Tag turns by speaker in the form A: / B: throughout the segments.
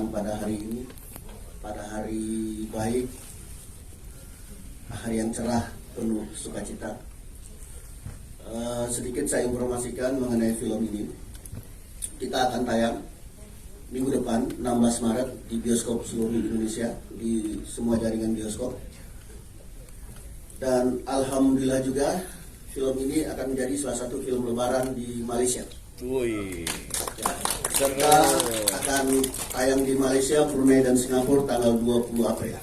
A: datang pada hari ini, pada hari baik, hari yang cerah, penuh sukacita. Sedikit saya informasikan mengenai film ini. Kita akan tayang minggu depan 16 Maret di bioskop seluruh Indonesia, di semua jaringan bioskop. Dan alhamdulillah juga film ini akan menjadi salah satu film lebaran di Malaysia.
B: Wih.
A: Ya, serta akan tayang di Malaysia, Brunei dan Singapura tanggal 20 April.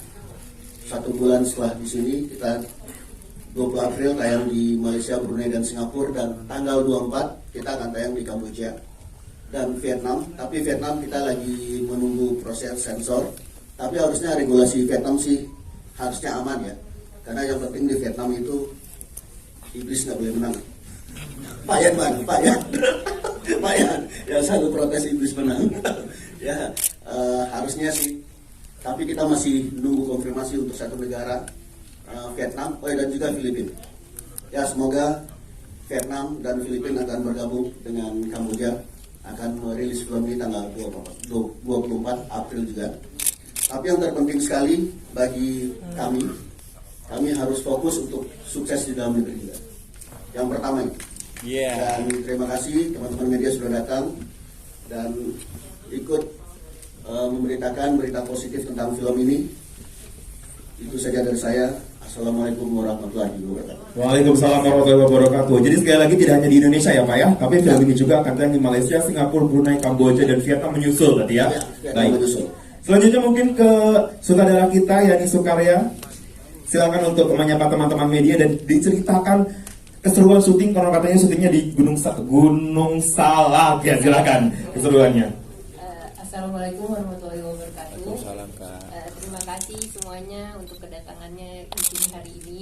A: 1 bulan setelah di sini kita 20 April tayang di Malaysia, Brunei dan Singapura, dan tanggal 24 kita akan tayang di Kamboja dan Vietnam. Tapi Vietnam kita lagi menunggu proses sensor. Tapi harusnya regulasi Vietnam sih harusnya aman ya. Karena yang penting di Vietnam itu iblis nggak boleh menang. Pak Yan, yang selalu protes iblis menang. Ya, harusnya sih. Tapi kita masih nunggu konfirmasi untuk satu negara, Vietnam, dan juga Filipina. Ya, semoga Vietnam dan Filipina akan bergabung dengan Kamboja, akan merilis film ini tanggal 24 April juga. Tapi yang terpenting sekali bagi kami harus fokus untuk sukses di dalam negeri juga. Yang pertama itu. Dan terima kasih teman-teman media sudah datang dan ikut memberitakan berita positif tentang film ini. Itu saja dari saya. Assalamualaikum warahmatullahi wabarakatuh.
C: Waalaikumsalam warahmatullahi wabarakatuh. Jadi sekali lagi tidak hanya di Indonesia ya Pak ya, tapi film ini juga akan tayang di Malaysia, Singapura, Brunei, Kamboja dan Vietnam menyusul berarti ya. Baik. Selanjutnya mungkin ke sutradara kita Yani Sukarya. Silakan untuk menyapa teman-teman media dan diceritakan keseruan syuting, karena katanya syutingnya di Gunung Salak ya, silakan keseruannya.
D: Assalamualaikum warahmatullahi wabarakatuh.
B: Waalaikumsalam, Kak.
D: Terima kasih semuanya untuk kedatangannya di sini hari ini.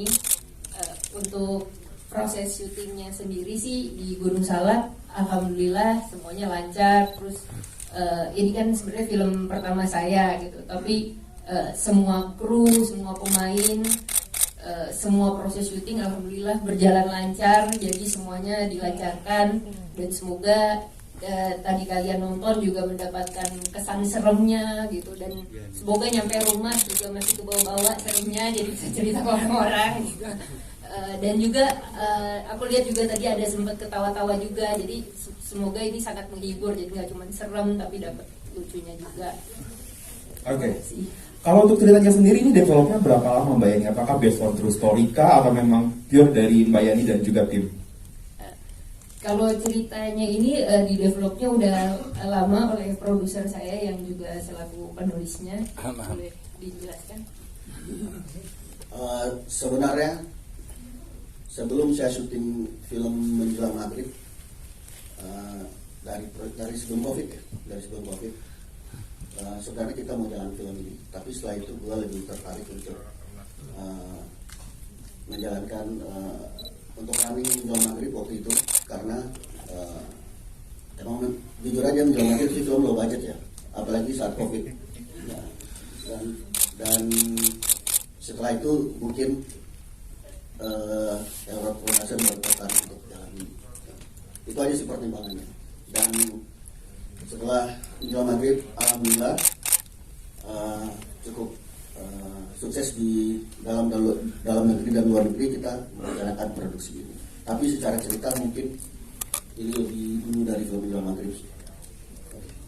D: Untuk proses syutingnya sendiri sih di Gunung Salak, alhamdulillah semuanya lancar. Terus ini kan sebenarnya film pertama saya gitu, tapi semua kru, semua pemain, semua proses syuting alhamdulillah berjalan lancar, jadi semuanya dilancarkan dan semoga tadi kalian nonton juga mendapatkan kesan seremnya gitu, dan semoga nyampe rumah juga masih kebawa-bawa seremnya, jadi bisa cerita ke orang-orang gitu. Dan juga aku lihat juga tadi ada sempat ketawa-tawa juga, jadi semoga ini sangat menghibur, jadi nggak cuma serem tapi dapat lucunya juga.
C: Oke. Kalau untuk ceritanya sendiri ini developnya berapa lama Mbak Yani? Apakah based on true story kah atau memang pure dari Mbak Yani dan juga tim?
D: Kalau ceritanya ini di developnya udah lama oleh produser saya yang juga selaku penulisnya. Boleh dijelaskan?
A: Sebenarnya sebelum saya syuting film Menjelang Maghrib, dari sebelum COVID ya, sebenarnya kita mau jalan film ini, tapi setelah itu gue lebih tertarik untuk menjalankan untuk running Menjelang Maghrib waktu itu, karena emang jujur aja Menjelang Maghrib sih film low budget ya, apalagi saat COVID. Nah, dan setelah itu mungkin Euro Production bertertarik untuk jalan ini. Itu aja sih pertimbangannya. Dan setelah Menjelang Maghrib, alhamdulillah cukup sukses di dalam negeri dan luar negeri kita menjalankan produksi ini. Tapi secara cerita mungkin ini lebih dulu dari film Menjelang Maghrib.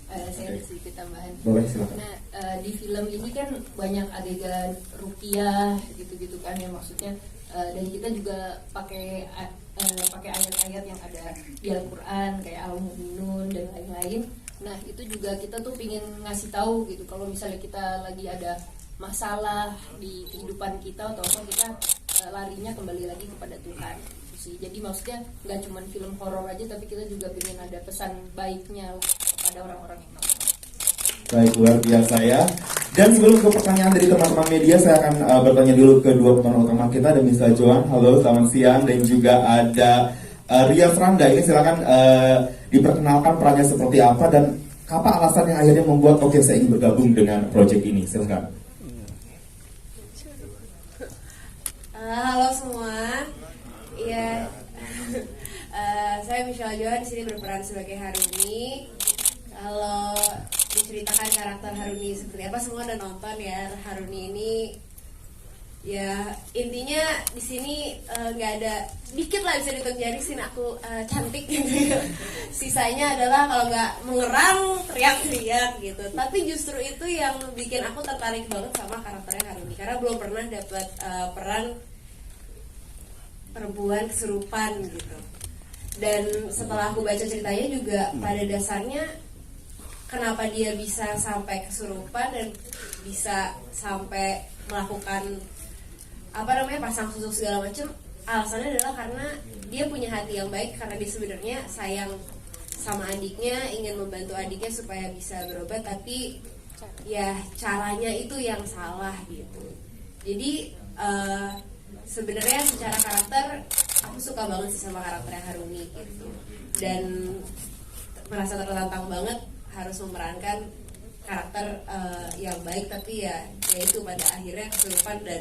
D: Saya sedikit tambahan.
C: Boleh, silakan.
D: Nah, di film ini kan banyak adegan ruqyah gitu-gitu kan, ya maksudnya, dan kita juga pakai ayat-ayat yang ada di Al-Quran kayak Al-Mu'minun dan lain-lain. Nah, itu juga kita tuh pingin ngasih tahu gitu, kalau misalnya kita lagi ada masalah di kehidupan kita atau apa, kita larinya kembali lagi kepada Tuhan. Jadi maksudnya nggak cuma film horor aja, tapi kita juga pengen ada pesan baiknya lah kepada orang-orang yang nonton.
C: Baik, luar biasa ya. Dan sebelum ke pertanyaan dari teman-teman media, saya akan bertanya dulu ke dua pemeran utama kita. Ada Misa Joan, halo, selamat siang. Dan juga ada Ria Franda. Ini silakan diperkenalkan perannya seperti apa dan apa alasan yang akhirnya membuat saya ingin bergabung dengan proyek ini. Silakan.
E: Halo semua. Iya. Saya Michelle Joan, di sini berperan sebagai Harumi. Kalau menceritakan karakter Haruni seperti apa. Semua udah nonton ya. Haruni ini ya intinya di sini nggak ada, dikit lah bisa dihitung jari scene aku cantik gitu. Sisanya adalah kalau nggak mengerang teriak-teriak gitu. Tapi justru itu yang bikin aku tertarik banget sama karakternya Haruni, karena belum pernah dapat peran perempuan kesurupan gitu. Dan setelah aku baca ceritanya juga pada dasarnya kenapa dia bisa sampai kesurupan dan bisa sampai melakukan pasang susuk segala macam, alasannya adalah karena dia punya hati yang baik, karena dia sebenarnya sayang sama adiknya, ingin membantu adiknya supaya bisa berobat, tapi ya caranya itu yang salah gitu. Jadi sebenarnya secara karakter aku suka banget sih sama karakternya Haruni gitu, dan merasa tertantang banget harus memerankan karakter yang baik, tapi ya itu pada akhirnya kesurupan dan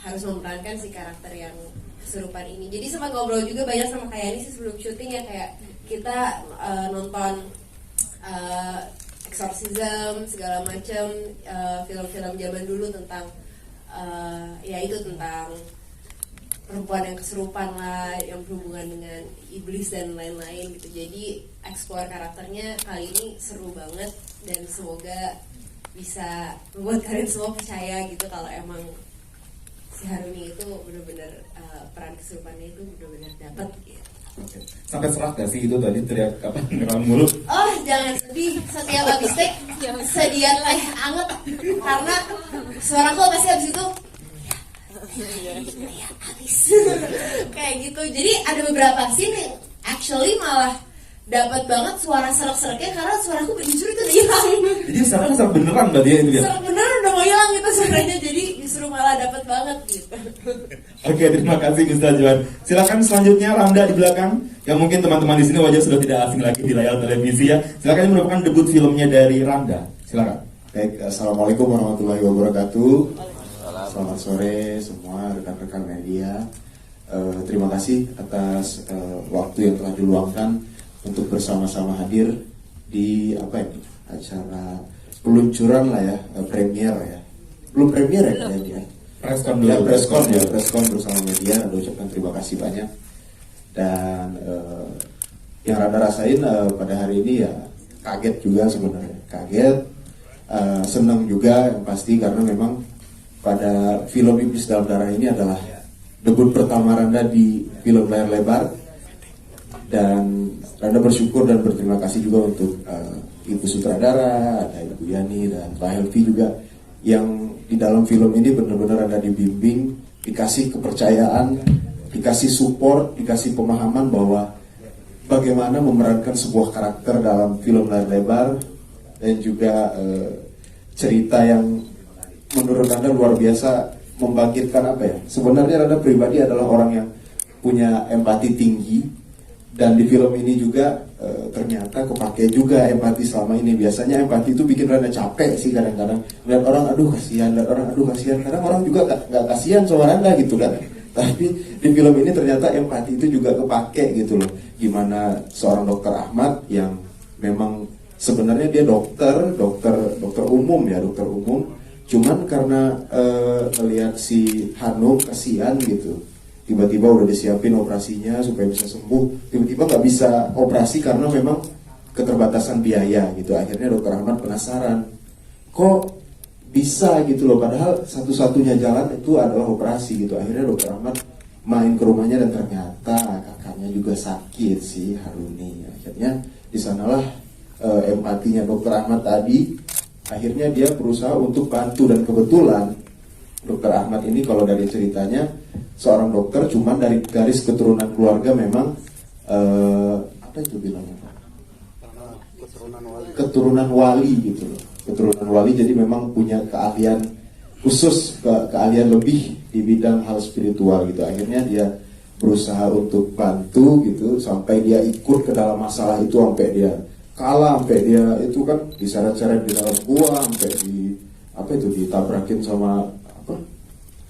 E: harus memerankan si karakter yang kesurupan ini. Jadi sempat ngobrol juga banyak sama kayak ini sih sebelum syuting ya, kayak kita nonton exorcism segala macam, film-film zaman dulu tentang ya itu tentang perempuan yang kesurupan lah, yang berhubungan dengan iblis dan lain-lain gitu. Jadi explore karakternya kali ini seru banget, dan semoga bisa membuat kalian semua percaya gitu kalau emang si Haruni itu benar-benar peran kesurupannya itu benar-benar dapat gitu.
C: Oke. Sampai serak gak sih itu tadi teriak apa ngeram mulu?
E: Oh jangan sedih, setiap habis take sedian teh anget, karena suaraku pasti habis itu ya habis kayak gitu. Jadi ada beberapa scene yang actually malah dapat banget suara serak-seraknya, karena suaraku jujur itu udah hilang.
C: Jadi sekarang serak beneran berarti ya itu ya?
E: Serak beneran udah mau hilang gitu suaranya, jadi justru malah dapat banget gitu.
C: Oke, terima kasih Mr. Juan. Silakan selanjutnya Ramda di belakang, yang mungkin teman-teman di sini wajah sudah tidak asing lagi di layar televisi ya. Silakan, ini merupakan debut filmnya dari Ramda. Silakan.
B: Baik, assalamualaikum warahmatullahi wabarakatuh. Selamat sore semua rekan-rekan media. Terima kasih atas waktu yang telah diluangkan untuk bersama-sama hadir di acara peluncuran lah ya, premier ya. Belum premier ya dia.
C: Preskon
B: Ya,
C: dulu.
B: preskon bersama media. Ada ucapkan terima kasih banyak. Dan yang Randa rasain pada hari ini ya kaget juga sebenarnya. Kaget, senang juga yang pasti, karena memang pada film Iblis Dalam Darah ini adalah debut pertama Randa di film layar lebar. Dan Randa bersyukur dan berterima kasih juga untuk Ibu Sutradara, ada Ibu Yani dan Pak Helvi juga, yang di dalam film ini benar-benar Randa dibimbing, dikasih kepercayaan, dikasih support, dikasih pemahaman bahwa bagaimana memerankan sebuah karakter dalam film layar lebar, dan juga cerita yang menurut Randa luar biasa membangkitkan sebenarnya Randa pribadi adalah orang yang punya empati tinggi. Dan di film ini juga ternyata kepake juga empati selama ini. Biasanya empati itu bikin Randa capek sih kadang-kadang. Lihat orang aduh kasihan, kadang orang juga gak kasihan sama Randa gitu kan. Tapi di film ini ternyata empati itu juga kepake gitu loh. Gimana seorang dokter Ahmad yang memang sebenarnya dia dokter umum ya, dokter umum. Cuman karena ngelihat si Hanum kasihan gitu, tiba-tiba udah disiapin operasinya supaya bisa sembuh, tiba-tiba nggak bisa operasi karena memang keterbatasan biaya gitu. Akhirnya dokter Ahmad penasaran, kok bisa gitu loh, padahal satu-satunya jalan itu adalah operasi gitu. Akhirnya dokter Ahmad main ke rumahnya dan ternyata kakaknya juga sakit si Haruni. Akhirnya di sanalah empatinya dokter Ahmad tadi, akhirnya dia berusaha untuk bantu. Dan kebetulan dokter Ahmad ini kalau dari ceritanya seorang dokter, cuman dari garis keturunan keluarga memang apa itu bilangnya, keturunan wali gitu loh, keturunan wali. Jadi memang punya keahlian khusus, keahlian lebih di bidang hal spiritual gitu. Akhirnya dia berusaha untuk bantu gitu, sampai dia ikut ke dalam masalah itu, sampai dia kalah, sampai dia itu kan diseret-seret di dalam gua, sampai di ditabrakin sama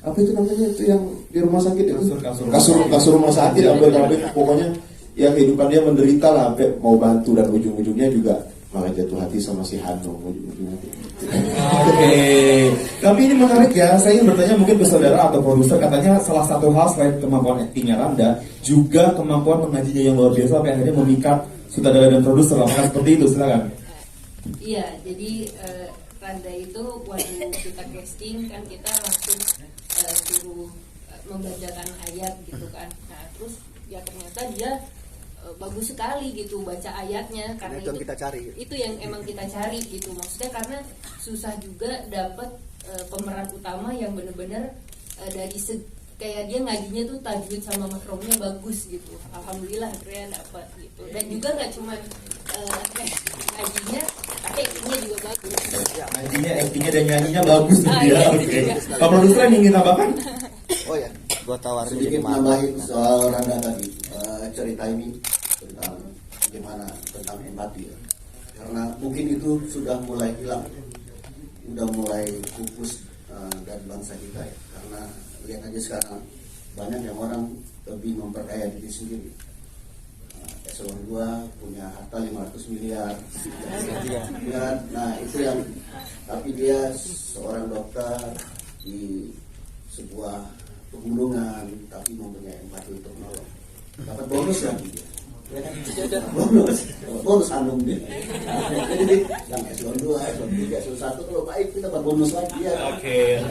B: apa itu namanya itu yang di rumah sakit itu, kasur rumah sakit, sampai pokoknya ya kehidupan dia menderita lah, sampai mau bantu, dan ujung-ujungnya juga malah jatuh hati sama si Hanung ujung-ujungnya.
C: Oke, tapi ini menarik ya. Saya ingin bertanya mungkin ke saudara atau produser, katanya salah satu hal selain kemampuan aktingnya Randa, juga kemampuan mengajinya yang luar biasa sampai akhirnya memikat sutradara dan produser. Apakah seperti itu? Silakan.
D: Iya, jadi Randa itu waktu kita casting kan kita langsung suruh membacakan ayat gitu kan. Nah terus ya ternyata dia bagus sekali gitu baca ayatnya, karena itu yang kita cari. Itu yang emang kita cari gitu, maksudnya karena susah juga dapat pemeran utama yang bener-bener dari kayak dia ngajinya tuh tajwid sama makromnya bagus gitu. Alhamdulillah akhirnya dapat gitu. Dan juga nggak cuma ngajinya, tapi actingnya juga bagus.
C: Ngajinya, actingnya dan nyanyinya bagus gitu ya.
D: Iya,
C: Oke.
D: iya.
C: Pak produser yang ingin tambahkan?
A: Oh ya,
F: Gua tawarin
A: sedikit
F: jadi
A: nambahin soal Randa tadi, cerita ini tentang bagaimana tentang empati ya. Karena mungkin itu sudah mulai hilang, sudah mulai pupus dari bangsa kita ya. Karena lihat aja sekarang banyak yang orang lebih memperkaya diri sendiri. Eselon 2 punya harta 500 miliar. Nah itu yang, tapi dia seorang dokter di sebuah pegunungan tapi mempunyai empati untuk menolong, dapat bonus lagi dia. bonus Hanung dia. Jadi yang eselon 2, eselon 3, eselon 1 kalau baik kita dapat bonus lagi ya.
C: Oke.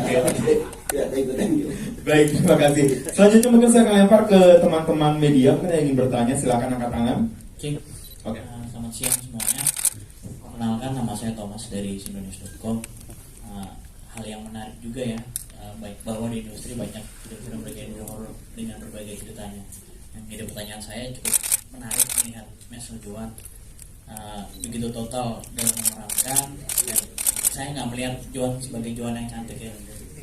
A: Ya, thank you.
C: Baik, terima kasih. Selanjutnya mungkin saya akan lempar ke teman-teman media mungkin yang ingin bertanya, silakan angkat tangan. Oke.
G: Selamat siang semuanya. Perkenalkan, nama saya Thomas dari Sindonews.com. Hal yang menarik juga ya, baik bahwa di industri banyak film-film bergenre horor dengan berbagai ceritanya. Yang jadi pertanyaan saya cukup menarik melihat Mesel Joan begitu total dalam memerankan, dan saya nggak melihat Joan sebagai Joan yang cantik ya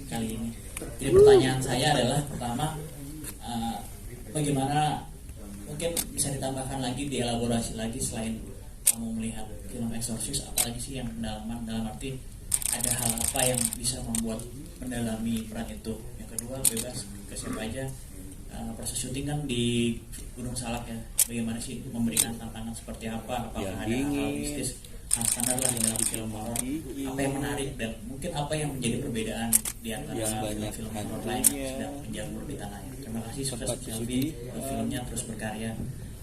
G: kali ini. Jadi pertanyaan saya adalah pertama, bagaimana mungkin bisa ditambahkan lagi, dielaborasi lagi selain kamu melihat film Exorcist, apalagi sih yang pendalaman, dalam arti ada hal apa yang bisa membuat mendalami peran itu. Yang kedua, bebas ke siapa aja. Proses syuting kan di Gunung Salak ya, bagaimana sih memberikan tantangan seperti apa, apakah ada hal mistis, hal standar lah dalam film horor, apa yang menarik dan mungkin apa yang menjadi perbedaan di antara film horor lain yang sedang menjamur di tanah air. Terima kasih, sukses Selvi, filmnya terus berkarya,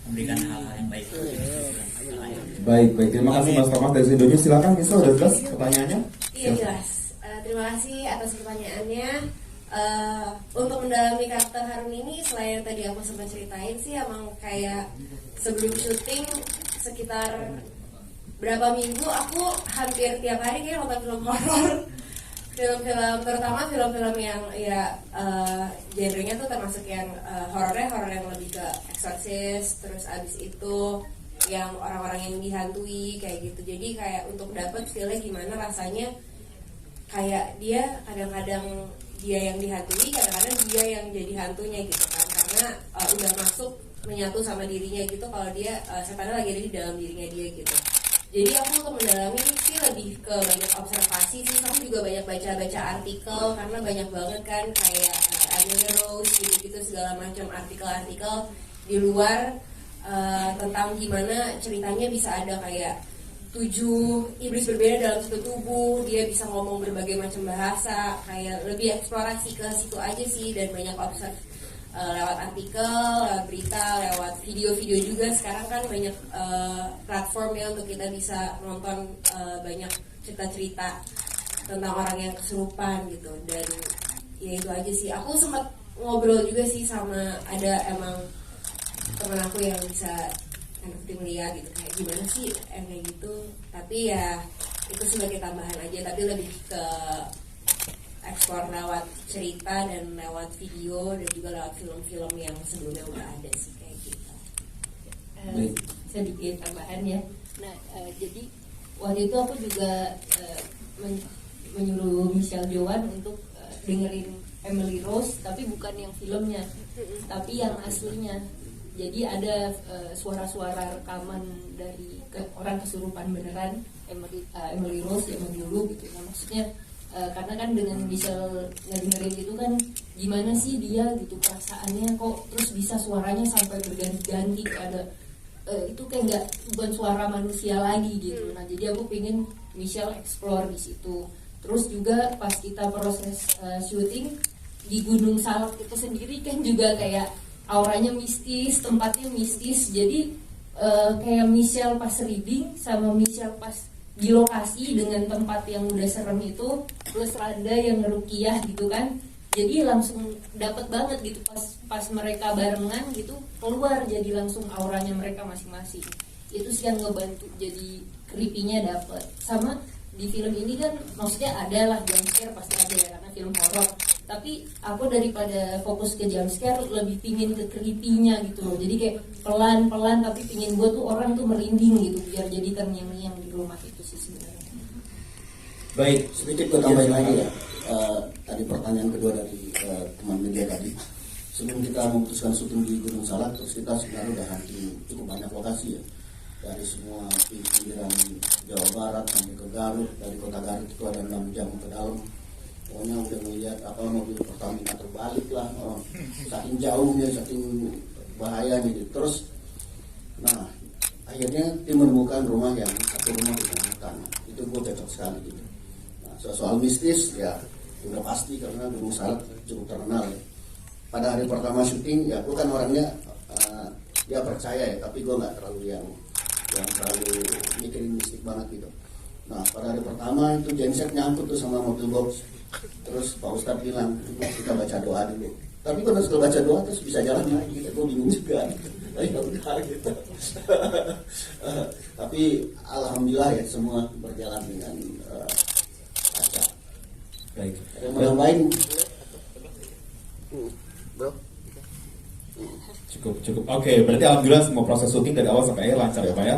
G: memberikan hal-hal yang baik untuk film tanah air.
C: Baik, terima kasih Mas Thomas dari Indonesia. Silakan Misal, udah jelas pertanyaannya?
E: Iya jelas. Terima kasih atas pertanyaannya. Untuk mendalami karakter Harun ini, selain yang tadi aku sempat ceritain sih, emang kayak sebelum syuting sekitar berapa minggu aku hampir tiap hari kayak nonton film horor, film-film, terutama film-film yang ya genrenya tuh termasuk yang horor yang lebih ke Exorcist, terus abis itu yang orang-orang yang dihantui kayak gitu. Jadi kayak untuk dapet feel-nya gimana rasanya, kayak dia kadang-kadang dia yang dihantui, kadang-kadang dia yang jadi hantunya gitu kan, karena udah masuk menyatu sama dirinya gitu, kalau dia setannya lagi ada di dalam dirinya dia gitu. Jadi aku untuk mendalami sih lebih ke banyak observasi sih, aku juga banyak baca artikel, karena banyak banget kan kayak Emily Rose gitu-gitu, segala macam artikel-artikel di luar tentang gimana ceritanya bisa ada kayak 7 iblis berbeda dalam satu tubuh, dia bisa ngomong berbagai macam bahasa, kayak lebih eksplorasi ke situ aja sih, dan banyak observ lewat artikel, lewat berita, lewat video-video juga. Sekarang kan banyak platform ya untuk kita bisa nonton banyak cerita-cerita tentang orang yang kesurupan gitu. Dan ya itu aja sih, aku sempat ngobrol juga sih sama ada emang teman aku yang bisa melihat gitu kayak gimana sih kayak gitu, tapi ya itu sebagai tambahan aja, tapi lebih ke eksplor lewat cerita dan lewat video dan juga lewat film-film yang sebelumnya udah ada sih kayak gitu.
D: Sedikit tambahan ya. Nah jadi waktu itu aku juga menyuruh Michelle Joan untuk dengerin Emily Rose, tapi bukan yang filmnya, tapi yang aslinya. Jadi ada suara-suara rekaman dari orang kesurupan beneran, Emily Rose yang dulu gitu. Nah, maksudnya karena kan dengan Michelle ngedengerin itu kan gimana sih dia gitu perasaannya, kok terus bisa suaranya sampai berganti-ganti, ada itu kayak nggak, bukan suara manusia lagi gitu. Nah jadi aku pengen Michelle explore di situ. Terus juga pas kita proses syuting di Gunung Salak itu sendiri kan juga kayak auranya mistis, tempatnya mistis. Jadi kayak Michelle pas reading sama Michelle pas di lokasi dengan tempat yang udah serem itu, plus Randa yang ngerukiah gitu kan. Jadi langsung dapet banget gitu pas mereka barengan gitu keluar, jadi langsung auranya mereka masing-masing. Itu sih yang ngebantu jadi creepy-nya dapet. Sama di film ini kan maksudnya ada lah jump scare, pasti ada ya karena film horor. Tapi aku daripada fokus ke jump scare lebih pingin ke creepy-nya gitu loh. Jadi kayak pelan-pelan tapi pingin gue tuh orang tuh merinding gitu biar jadi terngiang-ngiang di rumah itu sih sebenarnya.
C: Baik,
A: Sedikit gue tambahin lagi ya. Tadi pertanyaan kedua dari teman media tadi. Sebelum kita memutuskan syuting di Gunung Salak, terus kita sebenarnya udah hunting cukup banyak lokasi ya. Dari semua pinggiran Jawa Barat sampai ke Garut. Dari kota Garut itu ada 6 jam ke dalam. Pokoknya udah melihat apa mobil Pertamina terbalik lah. Saking jauhnya, saking bahayanya gitu. Terus, nah akhirnya tim menemukan rumah yang satu rumah di hutan. Itu gue cocok sekali gitu. Nah, soal mistis ya udah pasti karena Gunung Salak cukup terkenal ya. Pada hari pertama syuting ya gue kan orangnya ya percaya ya, tapi gue nggak terlalu yang terlalu mikirin mistik banget gitu. Nah pada hari pertama itu genset nyangkut tuh sama mobil box. Terus Pak Ustadz bilang kita baca doa dulu. Tapi kalau setelah baca doa terus bisa jalan lagi, gue bingung juga. Ya udah gitu. Tapi alhamdulillah ya semua berjalan dengan lancar.
C: baik.
A: Yang lain, bro.
C: Cukup. Oke, berarti alhamdulillah semua proses syuting dari awal sampai akhir lancar ya Pak ya.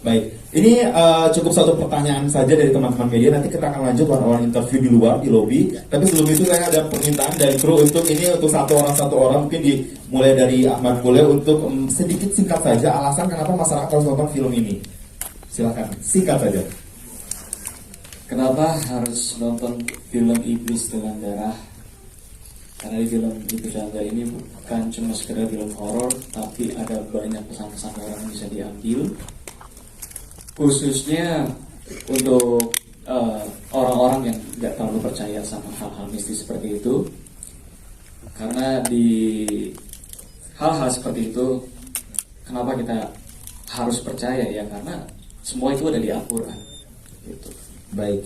C: Baik, ini cukup satu pertanyaan saja dari teman-teman media. Nanti kita akan lanjut one-on-one interview di luar, di lobby. Tapi sebelum itu saya ada permintaan dari kru untuk satu orang mungkin dimulai dari Ahmad Bule untuk sedikit singkat saja alasan kenapa masyarakat harus nonton film ini. Silakan, singkat saja.
F: Kenapa harus nonton film Iblis Dalam Darah? Karena di film Iblis Dalam Darah ini bukan cuma sekedar film horor, tapi ada banyak pesan-pesan orang yang bisa diambil. Khususnya untuk orang-orang yang tidak terlalu percaya sama hal-hal mistis seperti itu. Karena di hal-hal seperti itu, kenapa kita harus percaya ya? Karena semua itu ada di Al-Quran. Gitu.
C: Baik,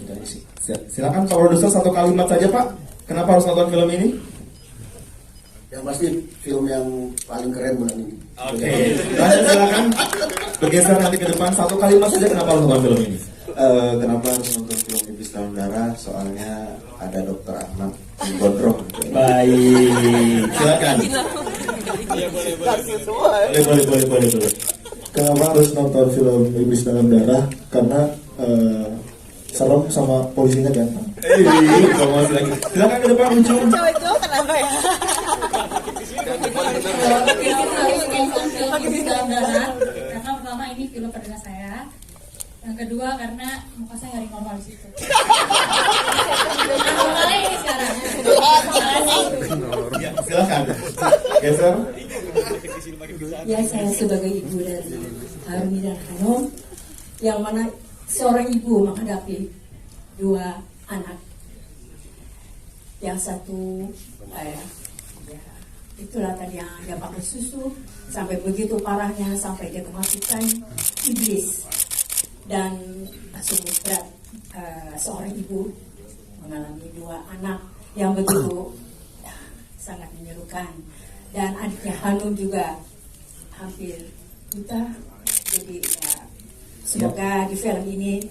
C: silakan Pak Produser satu kalimat saja Pak. Kenapa harus nonton film ini?
A: Yang pasti film yang paling keren bulan ini.
C: Oke. Silakan bergeser nanti ke depan satu kalimat saja kenapa harus nonton film ini?
B: Kenapa harus nonton film Iblis Dalam Darah? Soalnya ada Dr. Ahmad Gondrong.
C: Baik, silakan. Boleh.
H: Kenapa harus nonton film Iblis Dalam Darah? Karena serem sama polisinya ganteng.
C: Promosi lagi. Silakan ke depan muncul.
I: Cowok kenapa ya?
J: Karena pertama ini film perdana saya. Yang kedua karena muka saya nggak normal di situ. Mulai ini sekarang.
C: Ya, silakan. Geser.
I: Ya, saya sebagai ibu dari Harumi dan Hanum, yang mana seorang ibu menghadapi dua anak. Yang satu itulah tadi yang dia pakai susu sampai begitu parahnya sampai dia kemasukan iblis. Dan sungguh berat seorang ibu mengalami dua anak yang begitu sangat menyerukan. Dan adiknya Hanum juga hampir buta. Jadi ya, semoga di film ini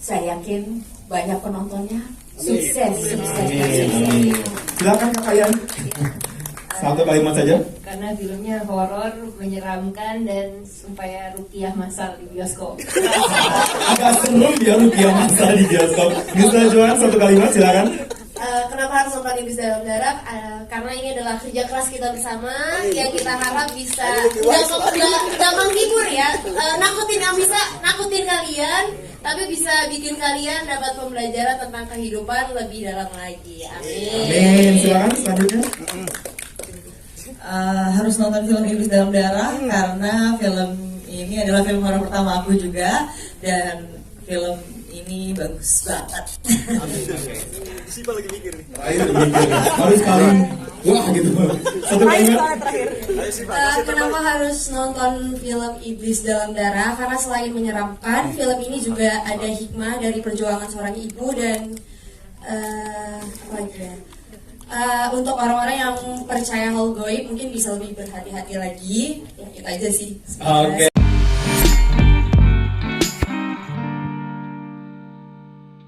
I: saya yakin banyak penontonnya. Sukses.
C: Silakan Kak Yan. Satu kalimat saja.
D: Karena filmnya horor, menyeramkan, dan supaya rukiah masal di bioskop.
C: Agak seru ya rukiah masal di bioskop. Bisa Joan satu kalimat silakan.
E: Kenapa harus nonton Iblis Dalam Darah? Karena ini adalah kerja keras kita bersama yang kita harap bisa tidak menghibur ya, nakutin kalian, tapi bisa bikin kalian dapat pembelajaran tentang kehidupan lebih dalam lagi. Amin.
C: Amin. Silakan selanjutnya.
I: Harus nonton film Iblis Dalam Darah karena film
K: Ini adalah film horor pertama aku juga, dan film ini bagus banget.
C: Siapa lagi mikir nih? Harus sekali. Wah gitu. Satu kalimat.
E: Kenapa harus nonton film Iblis Dalam Darah? Karena selain menyeramkan, film ini juga ada hikmah dari perjuangan seorang ibu dan apa lagi ya? Untuk orang-orang yang percaya hal gaib mungkin bisa lebih berhati-hati lagi. Ya, itu aja sih.
C: Oke.